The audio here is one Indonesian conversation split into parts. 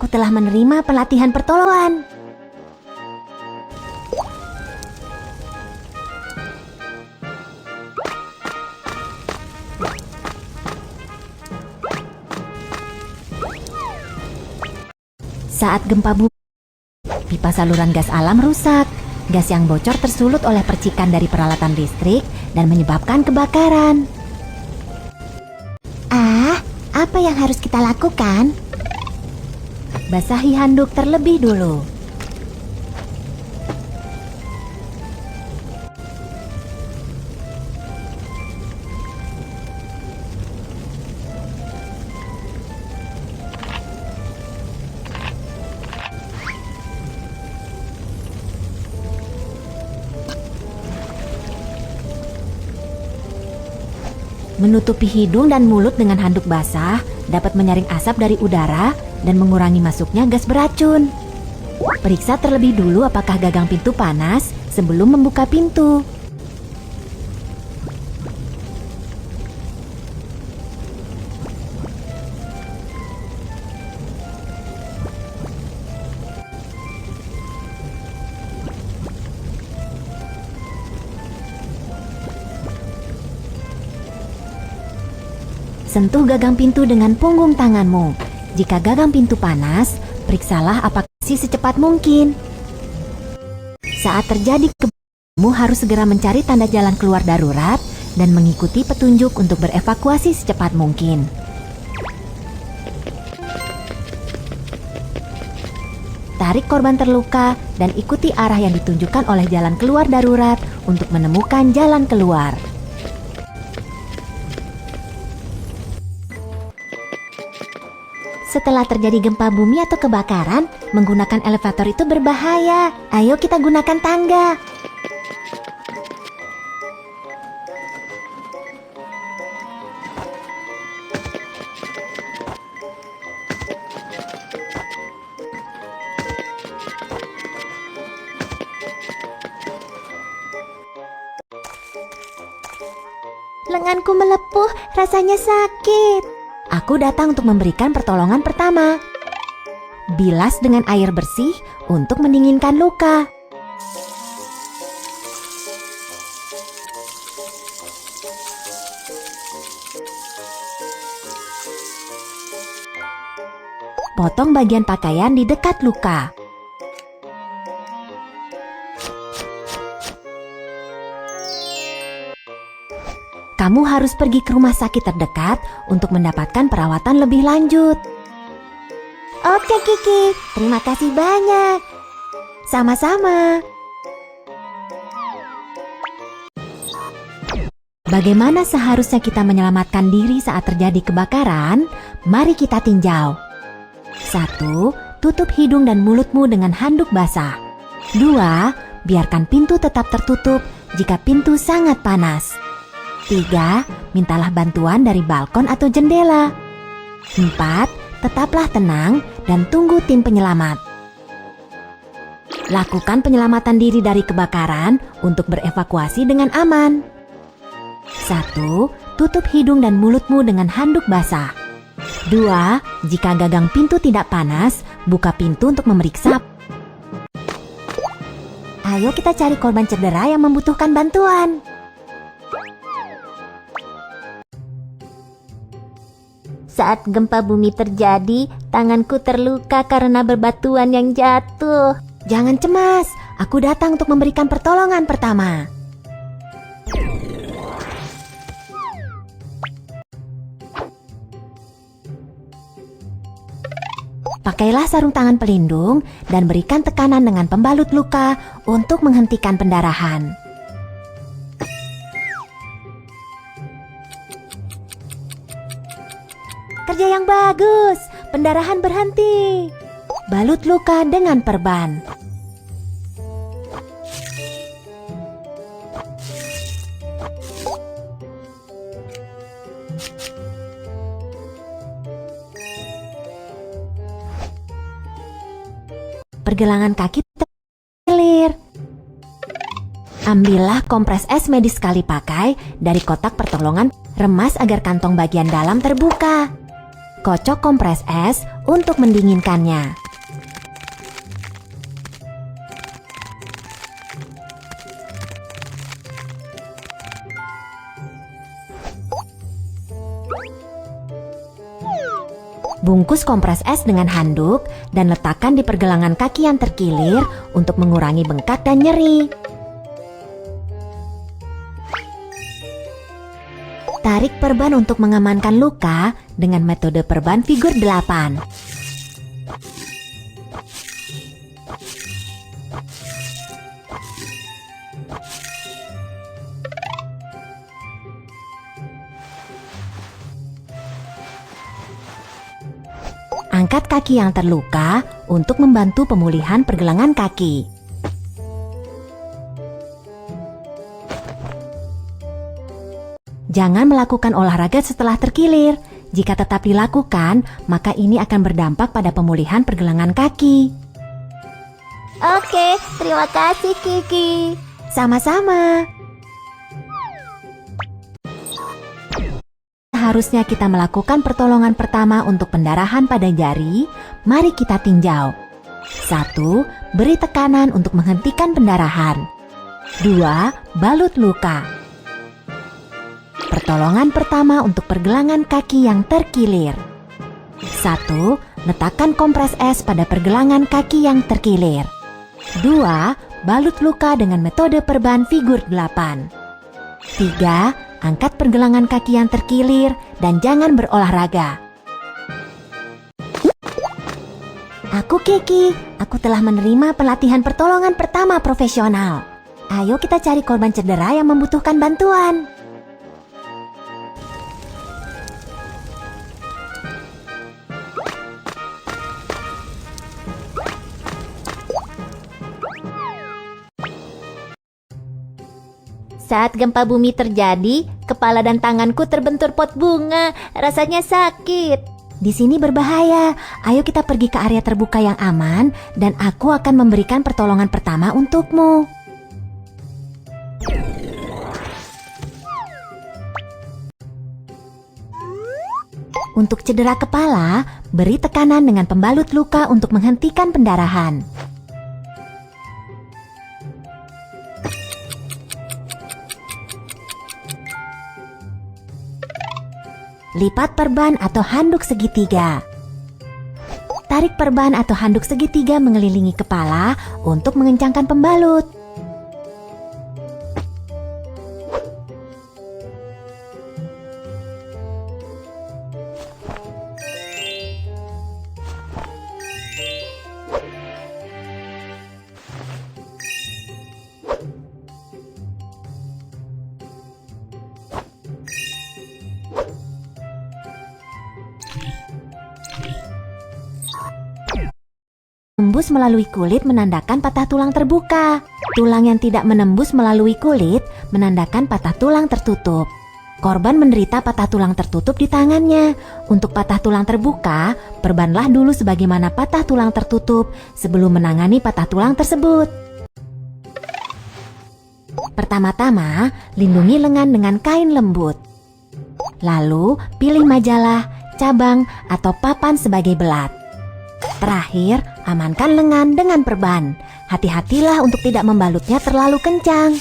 Aku telah menerima pelatihan pertolongan. Saat gempa bumi, pipa saluran gas alam rusak. Gas yang bocor tersulut oleh percikan dari peralatan listrik dan menyebabkan kebakaran. Apa yang harus kita lakukan? Basahi handuk terlebih dulu. Menutupi hidung dan mulut dengan handuk basah dapat menyaring asap dari udara dan mengurangi masuknya gas beracun. Periksa terlebih dulu apakah gagang pintu panas sebelum membuka pintu. Sentuh gagang pintu dengan punggung tanganmu. Jika gagang pintu panas, periksalah apakah secepat mungkin. Saat terjadi kamu harus segera mencari tanda jalan keluar darurat dan mengikuti petunjuk untuk berevakuasi secepat mungkin. Tarik korban terluka dan ikuti arah yang ditunjukkan oleh jalan keluar darurat untuk menemukan jalan keluar. Setelah terjadi gempa bumi atau kebakaran, menggunakan elevator itu berbahaya. Ayo kita gunakan tangga. Lenganku melepuh, rasanya sakit. Aku datang untuk memberikan pertolongan pertama. Bilas dengan air bersih untuk mendinginkan luka. Potong bagian pakaian di dekat luka. Kamu harus pergi ke rumah sakit terdekat untuk mendapatkan perawatan lebih lanjut. Oke Kiki, terima kasih banyak. Sama-sama. Bagaimana seharusnya kita menyelamatkan diri saat terjadi kebakaran? Mari kita tinjau. 1. Tutup hidung dan mulutmu dengan handuk basah. 2. Biarkan pintu tetap tertutup jika pintu sangat panas. 3. Mintalah bantuan dari balkon atau jendela. 4. Tetaplah tenang dan tunggu tim penyelamat. Lakukan penyelamatan diri dari kebakaran untuk berevakuasi dengan aman. 1. Tutup hidung dan mulutmu dengan handuk basah. 2. Jika gagang pintu tidak panas, buka pintu untuk memeriksa. Ayo kita cari korban cedera yang membutuhkan bantuan. Saat gempa bumi terjadi, tanganku terluka karena berbatuan yang jatuh. Jangan cemas, aku datang untuk memberikan pertolongan pertama. Pakailah sarung tangan pelindung dan berikan tekanan dengan pembalut luka untuk menghentikan pendarahan. Kerja yang bagus, pendarahan berhenti. Balut luka dengan perban. Pergelangan kaki terlilir. Ambillah kompres es medis sekali pakai dari kotak pertolongan, remas agar kantong bagian dalam terbuka. Kocok kompres es untuk mendinginkannya. Bungkus kompres es dengan handuk dan letakkan di pergelangan kaki yang terkilir untuk mengurangi bengkak dan nyeri. Tarik perban untuk mengamankan luka dengan metode perban figur 8. Angkat kaki yang terluka untuk membantu pemulihan pergelangan kaki. Jangan melakukan olahraga setelah terkilir. Jika tetap dilakukan, maka ini akan berdampak pada pemulihan pergelangan kaki. Oke, terima kasih Kiki. Sama-sama. Seharusnya kita melakukan pertolongan pertama untuk pendarahan pada jari. Mari kita tinjau. 1. Beri tekanan untuk menghentikan pendarahan. 2. Balut luka. Pertolongan pertama untuk pergelangan kaki yang terkilir. 1. Letakkan kompres es pada pergelangan kaki yang terkilir. 2. Balut luka dengan metode perban figur 8. 3. Angkat pergelangan kaki yang terkilir dan jangan berolahraga. Aku Kiki, aku telah menerima pelatihan pertolongan pertama profesional. Ayo kita cari korban cedera yang membutuhkan bantuan. Saat gempa bumi terjadi, kepala dan tanganku terbentur pot bunga. Rasanya sakit. Di sini berbahaya. Ayo kita pergi ke area terbuka yang aman dan aku akan memberikan pertolongan pertama untukmu. Untuk cedera kepala, beri tekanan dengan pembalut luka untuk menghentikan pendarahan. Lipat perban atau handuk segitiga. Tarik perban atau handuk segitiga mengelilingi kepala untuk mengencangkan pembalut. Menembus melalui kulit menandakan patah tulang terbuka. Tulang yang tidak menembus melalui kulit menandakan patah tulang tertutup. Korban menderita patah tulang tertutup di tangannya. Untuk patah tulang terbuka, perbanlah dulu sebagaimana patah tulang tertutup sebelum menangani patah tulang tersebut. Pertama-tama, lindungi lengan dengan kain lembut. Lalu, pilih majalah, cabang, atau papan sebagai belat. Terakhir, amankan lengan dengan perban. Hati-hatilah untuk tidak membalutnya terlalu kencang.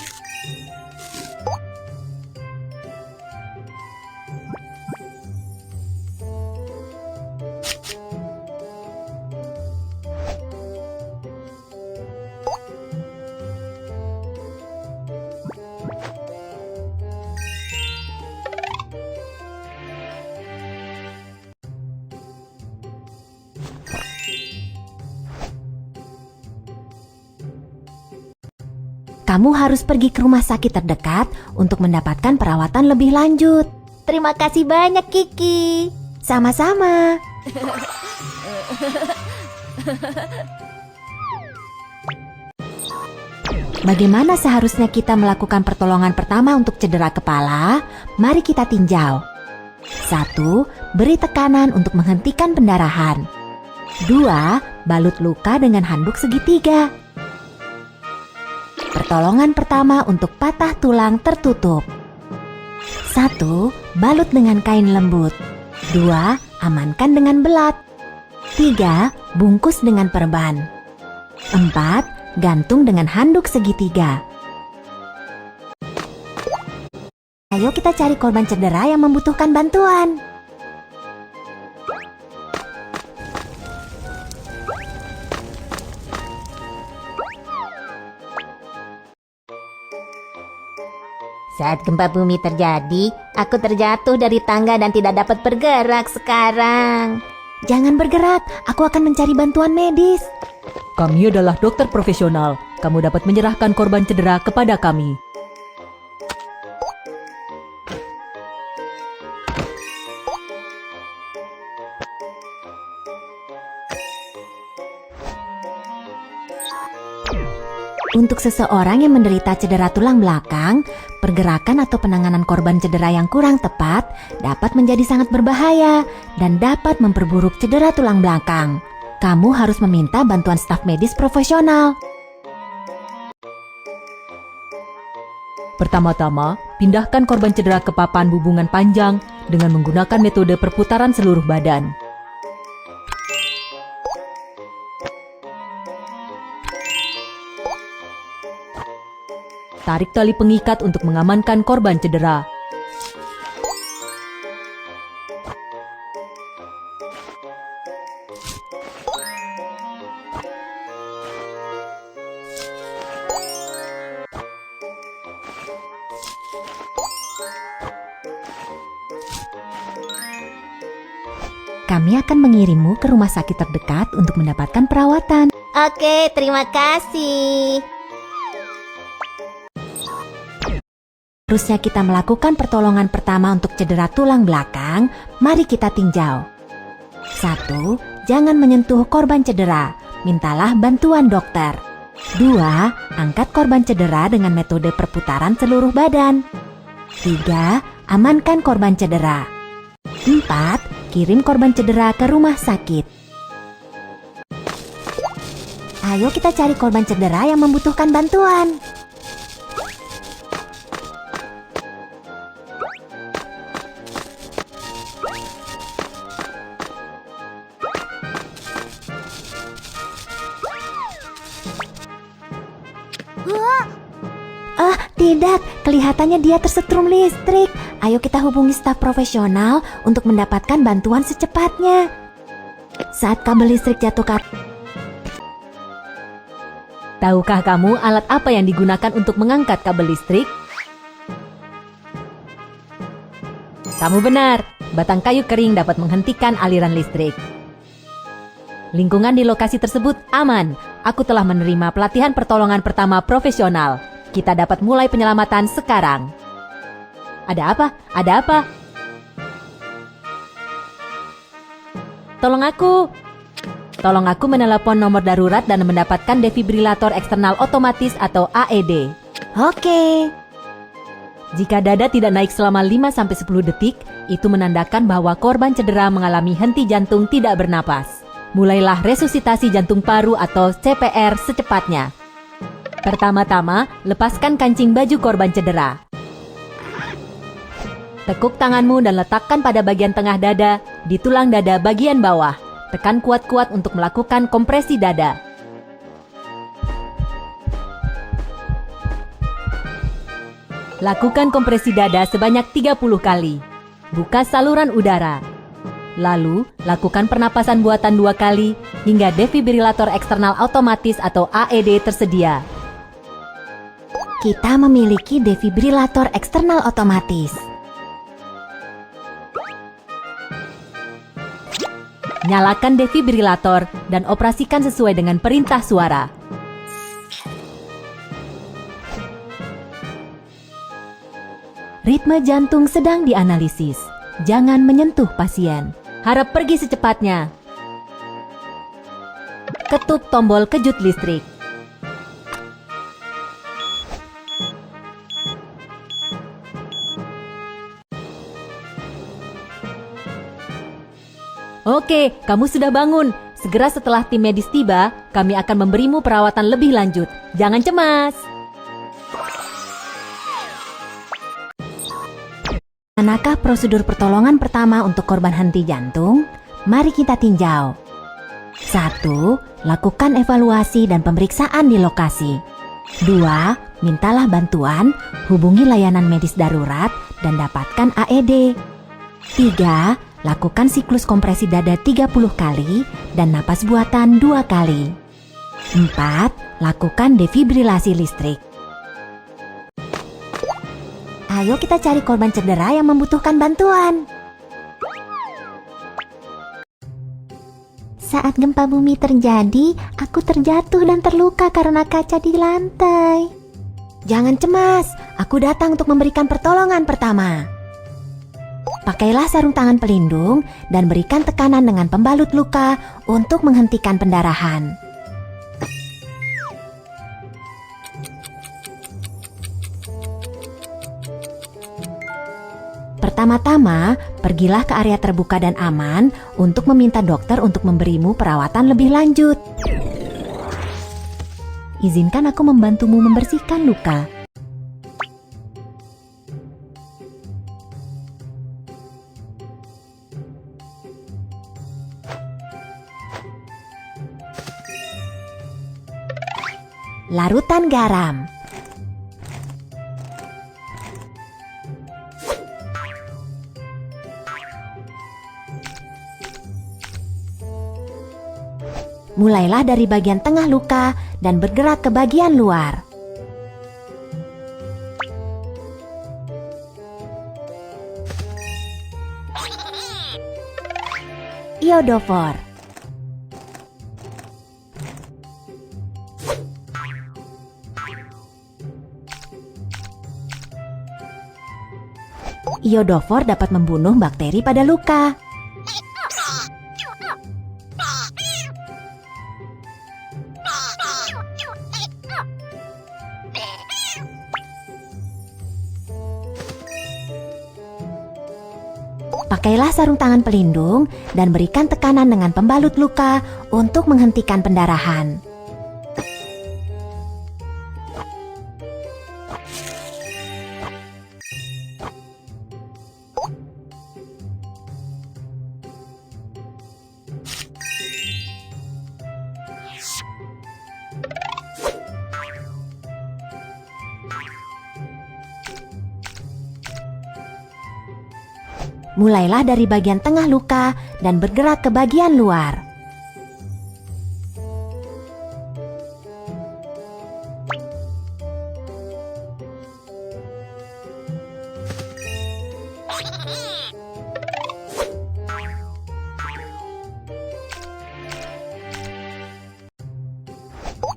Kamu harus pergi ke rumah sakit terdekat untuk mendapatkan perawatan lebih lanjut. Terima kasih banyak Kiki. Sama-sama. Bagaimana seharusnya kita melakukan pertolongan pertama untuk cedera kepala? Mari kita tinjau. 1. Beri tekanan untuk menghentikan pendarahan. 2. Balut luka dengan handuk segitiga. Pertolongan pertama untuk patah tulang tertutup. 1. Balut dengan kain lembut. 2. amankan dengan belat. 3. Bungkus dengan perban. 4. Gantung dengan handuk segitiga. Ayo kita cari korban cedera yang membutuhkan bantuan. Saat gempa bumi terjadi, aku terjatuh dari tangga dan tidak dapat bergerak sekarang. Jangan bergerak, aku akan mencari bantuan medis. Kami adalah dokter profesional. Kamu dapat menyerahkan korban cedera kepada kami. Untuk seseorang yang menderita cedera tulang belakang, pergerakan atau penanganan korban cedera yang kurang tepat dapat menjadi sangat berbahaya dan dapat memperburuk cedera tulang belakang. Kamu harus meminta bantuan staf medis profesional. Pertama-tama, pindahkan korban cedera ke papan hubungan panjang dengan menggunakan metode perputaran seluruh badan. Tarik tali pengikat untuk mengamankan korban cedera. Kami akan mengirimmu ke rumah sakit terdekat untuk mendapatkan perawatan. Oke, terima kasih. Harusnya kita melakukan pertolongan pertama untuk cedera tulang belakang. Mari kita tinjau. 1. Jangan menyentuh korban cedera. Mintalah bantuan dokter. 2. Angkat korban cedera dengan metode perputaran seluruh badan. 3. Amankan korban cedera. 4. Kirim korban cedera ke rumah sakit. Ayo kita cari korban cedera yang membutuhkan bantuan. Tidak, kelihatannya dia tersetrum listrik. Ayo kita hubungi staf profesional untuk mendapatkan bantuan secepatnya. Saat kabel listrik jatuh ke... Tahukah kamu alat apa yang digunakan untuk mengangkat kabel listrik? Kamu benar, batang kayu kering dapat menghentikan aliran listrik. Lingkungan di lokasi tersebut aman. Aku telah menerima pelatihan pertolongan pertama profesional. Kita dapat mulai penyelamatan sekarang. Ada apa? Ada apa? Tolong aku. Tolong aku menelepon nomor darurat dan mendapatkan defibrilator eksternal otomatis atau AED. Oke. Jika dada tidak naik selama 5-10 detik, itu menandakan bahwa korban cedera mengalami henti jantung tidak bernapas. Mulailah resusitasi jantung paru atau CPR secepatnya. Pertama-tama, lepaskan kancing baju korban cedera. Tekuk tanganmu dan letakkan pada bagian tengah dada, di tulang dada bagian bawah. Tekan kuat-kuat untuk melakukan kompresi dada. Lakukan kompresi dada sebanyak 30 kali. Buka saluran udara. Lalu, lakukan pernapasan buatan 2 kali hingga defibrilator eksternal otomatis atau AED tersedia. Kita memiliki defibrilator eksternal otomatis. Nyalakan defibrilator dan operasikan sesuai dengan perintah suara. Ritme jantung sedang dianalisis. Jangan menyentuh pasien. Harap pergi secepatnya. Ketuk tombol kejut listrik. Oke, kamu sudah bangun. Segera setelah tim medis tiba, kami akan memberimu perawatan lebih lanjut. Jangan cemas. Manakah prosedur pertolongan pertama untuk korban henti jantung? Mari kita tinjau. 1. Lakukan evaluasi dan pemeriksaan di lokasi. 2. Mintalah bantuan, hubungi layanan medis darurat, dan dapatkan AED. 3. Lakukan siklus kompresi dada 30 kali dan napas buatan 2 kali. 4. Lakukan defibrilasi listrik. Ayo kita cari korban cedera yang membutuhkan bantuan. Saat gempa bumi terjadi, aku terjatuh dan terluka karena kaca di lantai. Jangan cemas, aku datang untuk memberikan pertolongan pertama. Pakailah sarung tangan pelindung dan berikan tekanan dengan pembalut luka untuk menghentikan pendarahan. Pertama-tama, pergilah ke area terbuka dan aman untuk meminta dokter untuk memberimu perawatan lebih lanjut. Izinkan aku membantumu membersihkan luka. Larutan garam. Mulailah dari bagian tengah luka dan bergerak ke bagian luar. Iodofor. Iodofor dapat membunuh bakteri pada luka. Pakailah sarung tangan pelindung dan berikan tekanan dengan pembalut luka untuk menghentikan pendarahan. Mulailah dari bagian tengah luka dan bergerak ke bagian luar.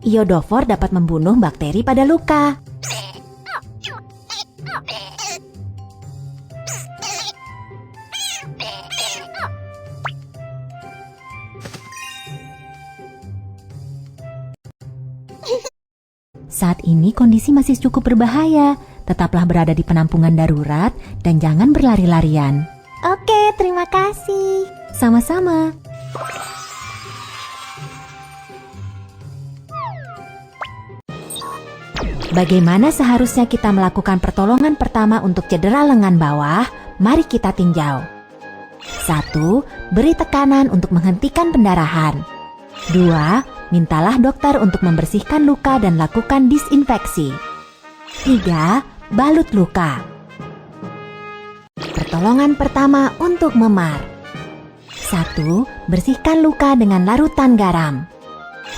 Iodofor dapat membunuh bakteri pada luka. Saat ini kondisi masih cukup berbahaya. Tetaplah berada di penampungan darurat dan jangan berlari-larian. Oke, terima kasih. Sama-sama. Bagaimana seharusnya kita melakukan pertolongan pertama untuk cedera lengan bawah? Mari kita tinjau. 1. Beri tekanan untuk menghentikan pendarahan. 2. Mintalah dokter untuk membersihkan luka dan lakukan disinfeksi. 3. Balut luka. Pertolongan pertama untuk memar. 1. Bersihkan luka dengan larutan garam.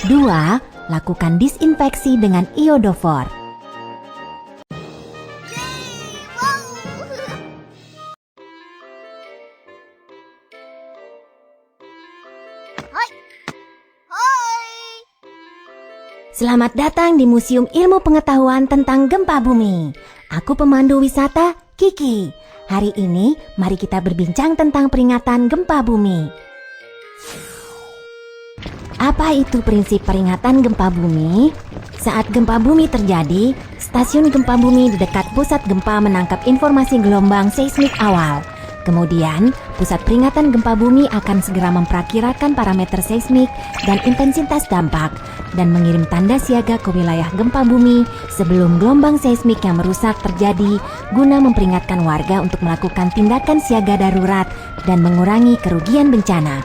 2. Lakukan disinfeksi dengan iodofor. Selamat datang di Museum Ilmu Pengetahuan tentang Gempa Bumi. Aku pemandu wisata Kiki. Hari ini mari kita berbincang tentang peringatan gempa bumi. Apa itu prinsip peringatan gempa bumi? Saat gempa bumi terjadi, stasiun gempa bumi di dekat pusat gempa menangkap informasi gelombang seismik awal. Kemudian, Pusat peringatan gempa bumi akan segera memperakirakan parameter seismik dan intensitas dampak dan mengirim tanda siaga ke wilayah gempa bumi sebelum gelombang seismik yang merusak terjadi guna memperingatkan warga untuk melakukan tindakan siaga darurat dan mengurangi kerugian bencana.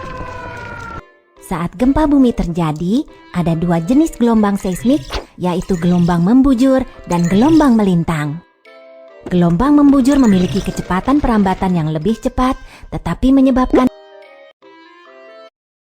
Saat gempa bumi terjadi, ada 2 jenis gelombang seismik, yaitu gelombang membujur dan gelombang melintang. Gelombang membujur memiliki kecepatan perambatan yang lebih cepat, tetapi menyebabkan